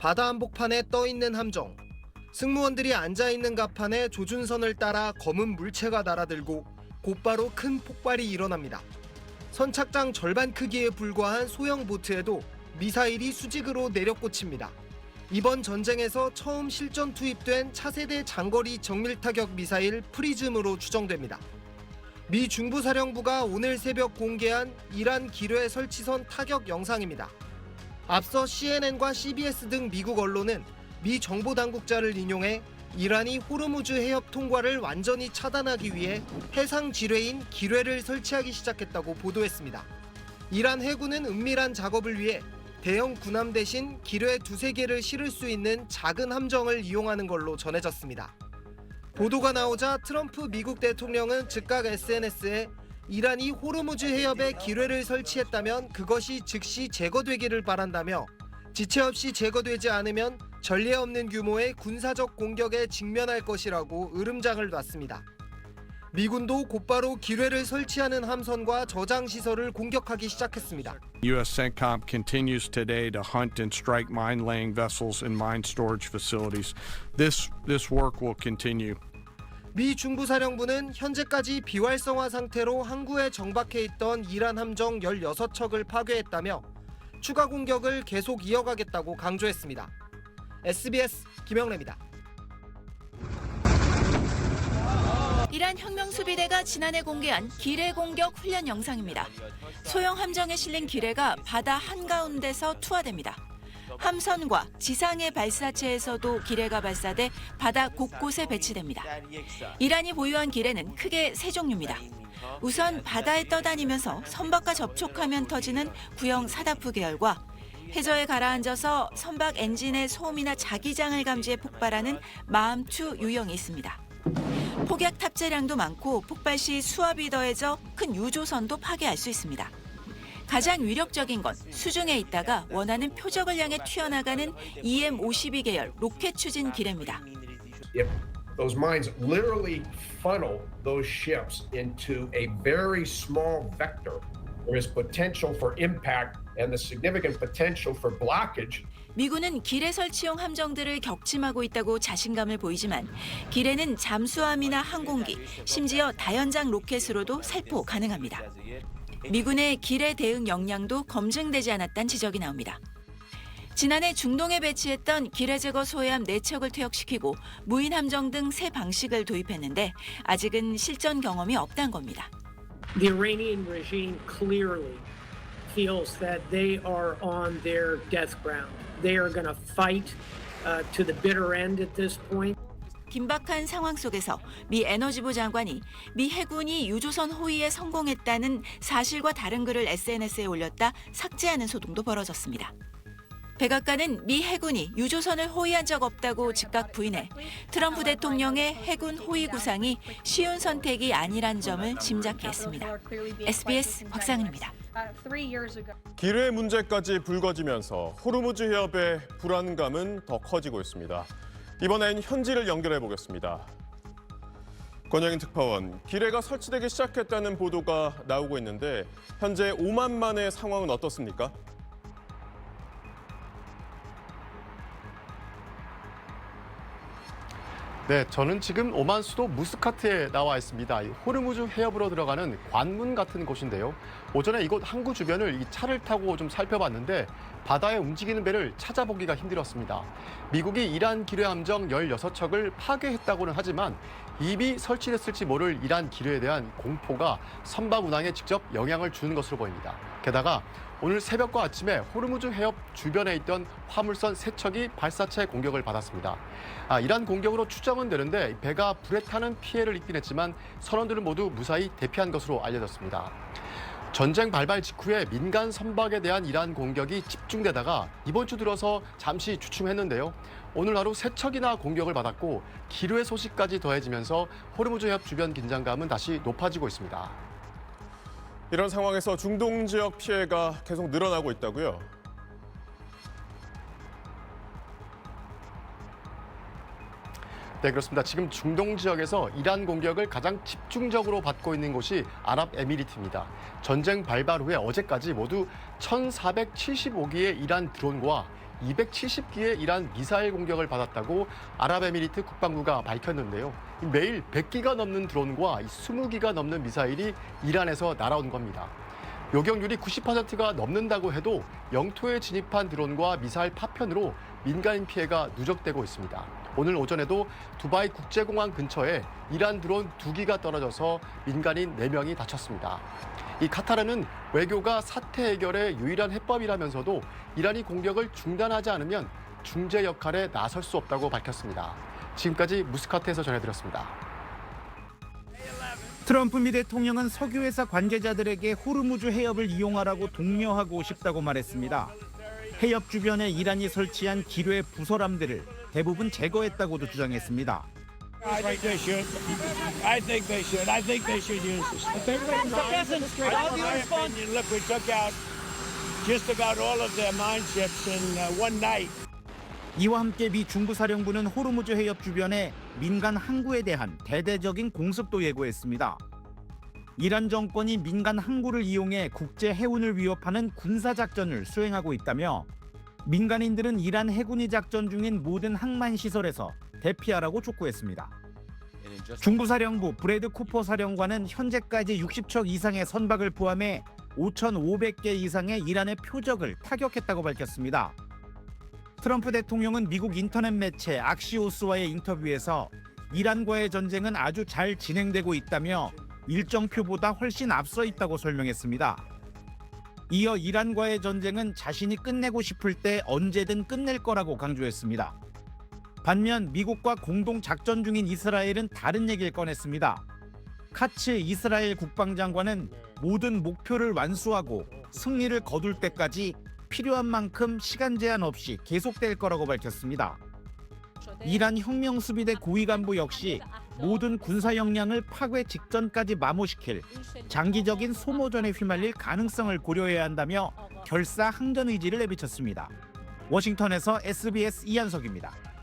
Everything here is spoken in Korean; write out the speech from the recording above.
바다 한복판에 떠있는 함정. 승무원들이 앉아있는 갑판에 조준선을 따라 검은 물체가 날아들고 곧바로 큰 폭발이 일어납니다. 선착장 절반 크기에 불과한 소형 보트에도 미사일이 수직으로 내려꽂힙니다. 이번 전쟁에서 처음 실전 투입된 차세대 장거리 정밀타격 미사일 프리즘으로 추정됩니다. 미 중부사령부가 오늘 새벽 공개한 이란 기뢰 설치선 타격 영상입니다. 앞서 CNN과 CBS 등 미국 언론은 미 정보당국자를 인용해 이란이 호르무즈 해협 통과를 완전히 차단하기 위해 해상 지뢰인 기뢰를 설치하기 시작했다고 보도했습니다. 이란 해군은 은밀한 작업을 위해 대형 군함 대신 기뢰 두세 개를 실을 수 있는 작은 함정을 이용하는 걸로 전해졌습니다. 보도가 나오자 트럼프 미국 대통령은 즉각 SNS에 이란이 호르무즈 해협에 기뢰를 설치했다면 그것이 즉시 제거되기를 바란다며 지체 없이 제거되지 않으면 전례 없는 규모의 군사적 공격에 직면할 것이라고 으름장을 놨습니다. 미군도 곧바로 기뢰를 설치하는 함선과 저장 시설을 공격하기 시작했습니다. U.S. CENTCOM continues today to hunt and strike mine-laying vessels and mine storage facilities. This work will continue. 미 중부사령부는 현재까지 비활성화 상태로 항구에 정박해 있던 이란 함정 16척을 파괴했다며 추가 공격을 계속 이어가겠다고 강조했습니다. SBS 김영래입니다. 이란 혁명수비대가 지난해 공개한 기뢰 공격 훈련 영상입니다. 소형 함정에 실린 기뢰가 바다 한가운데서 투하됩니다. 함선과 지상의 발사체에서도 기뢰가 발사돼 바다 곳곳에 배치됩니다. 이란이 보유한 기뢰는 크게 세 종류입니다. 우선 바다에 떠다니면서 선박과 접촉하면 터지는 구형 사다프 계열과 해저에 가라앉아서 선박 엔진의 소음이나 자기장을 감지해 폭발하는 마암2 유형이 있습니다. 폭약 탑재량도 많고 폭발 시 수압이 더해져 큰 유조선도 파괴할 수 있습니다. 가장 위력적인 건 수중에 있다가 원하는 표적을 향해 튀어나가는 EM-52 계열 로켓 추진 기뢰입니다. If those mines literally funnel those ships into a very small vector, there is potential for impact and the significant potential for blockage. 미군은 기뢰 설치용 함정들을 격침하고 있다고 자신감을 보이지만 기뢰는 잠수함이나 항공기, 심지어 다연장 로켓으로도 살포 가능합니다. 미군의 기뢰 대응 역량도 검증되지 않았다는 지적이 나옵니다. 지난해 중동에 배치했던 기뢰 제거 소해함 4척을 퇴역시키고 무인 함정 등 새 방식을 도입했는데 아직은 실전 경험이 없다는 겁니다. The Iranian regime clearly feels that they are on their death ground. They are going to fight to the bitter end at this point. 긴박한 상황 속에서 미 에너지부 장관이 미 해군이 유조선 호위에 성공했다는 사실과 다른 글을 SNS에 올렸다 삭제하는 소동도 벌어졌습니다. 백악관은 미 해군이 유조선을 호위한 적 없다고 즉각 부인해 트럼프 대통령의 해군 호위 구상이 쉬운 선택이 아니란 점을 짐작케 했습니다. SBS 곽상은입니다. 기뢰 문제까지 불거지면서 호르무즈 해협의 불안감은 더 커지고 있습니다. 이번엔 현지를 연결해 보겠습니다. 권영인 특파원, 기뢰가 설치되기 시작했다는 보도가 나오고 있는데 현재 오만만의 상황은 어떻습니까? 네, 저는 지금 오만 수도 무스카트에 나와 있습니다. 호르무즈 해협으로 들어가는 관문 같은 곳인데요. 오전에 이곳 항구 주변을 이 차를 타고 좀 살펴봤는데 바다에 움직이는 배를 찾아보기가 힘들었습니다. 미국이 이란 기뢰 함정 16척을 파괴했다고는 하지만 이미 설치됐을지 모를 이란 기뢰에 대한 공포가 선박 운항에 직접 영향을 주는 것으로 보입니다. 게다가 오늘 새벽과 아침에 호르무즈 해협 주변에 있던 화물선 3척이 발사체 공격을 받았습니다. 이란 공격으로 추정은 되는데 배가 불에 타는 피해를 입긴 했지만 선원들은 모두 무사히 대피한 것으로 알려졌습니다. 전쟁 발발 직후에 민간 선박에 대한 이란 공격이 집중되다가 이번 주 들어서 잠시 주춤했는데요. 오늘 하루 3척이나 공격을 받았고 기뢰 소식까지 더해지면서 호르무즈 해협 주변 긴장감은 다시 높아지고 있습니다. 이런 상황에서 중동 지역 피해가 계속 늘어나고 있다고요? 네, 그렇습니다. 지금 중동 지역에서 이란 공격을 가장 집중적으로 받고 있는 곳이 아랍에미리트입니다. 전쟁 발발 후에 어제까지 모두 1,475기의 이란 드론과 270기의 이란 미사일 공격을 받았다고 아랍에미리트 국방부가 밝혔는데요. 매일 100기가 넘는 드론과 20기가 넘는 미사일이 이란에서 날아온 겁니다. 요격률이 90%가 넘는다고 해도 영토에 진입한 드론과 미사일 파편으로 민간인 피해가 누적되고 있습니다. 오늘 오전에도 두바이 국제공항 근처에 이란 드론 2기가 떨어져서 민간인 4명이 다쳤습니다. 이 카타르는 외교가 사태 해결의 유일한 해법이라면서도 이란이 공격을 중단하지 않으면 중재 역할에 나설 수 없다고 밝혔습니다. 지금까지 무스카트에서 전해드렸습니다. 트럼프 미 대통령은 석유회사 관계자들에게 호르무즈 해협을 이용하라고 독려하고 싶다고 말했습니다. 해협 주변에 이란이 설치한 기뢰 부설함들을 대부분 제거했다고도 주장했습니다. I think they should. I think they should. I think they should use this. I'll respond. Look, we took out just about all of their mine ships in one night. 이와 함께 미 중부사령부는 호르무즈 해협 주변에 민간 항구에 대한 대대적인 공습도 예고했습니다. 이란 정권이 민간 항구를 이용해 국제 해운을 위협하는 군사작전을 수행하고 있다며 민간인들은 이란 해군이 작전 중인 모든 항만 시설에서 대피하라고 촉구했습니다. 중부사령부 브래드 쿠퍼 사령관은 현재까지 60척 이상의 선박을 포함해 5,500개 이상의 이란의 표적을 타격했다고 밝혔습니다. 트럼프 대통령은 미국 인터넷 매체 악시오스와의 인터뷰에서 이란과의 전쟁은 아주 잘 진행되고 있다며 일정표보다 훨씬 앞서 있다고 설명했습니다. 이어 이란과의 전쟁은 자신이 끝내고 싶을 때 언제든 끝낼 거라고 강조했습니다. 반면 미국과 공동 작전 중인 이스라엘은 다른 얘기를 꺼냈습니다. 카츠 이스라엘 국방장관은 모든 목표를 완수하고 승리를 거둘 때까지 필요한 만큼 시간 제한 없이 계속될 거라고 밝혔습니다. 이란 혁명수비대 고위 간부 역시 모든 군사 역량을 파괴 직전까지 마모시킬 장기적인 소모전에 휘말릴 가능성을 고려해야 한다며 결사 항전 의지를 내비쳤습니다. 워싱턴에서 SBS 이한석입니다.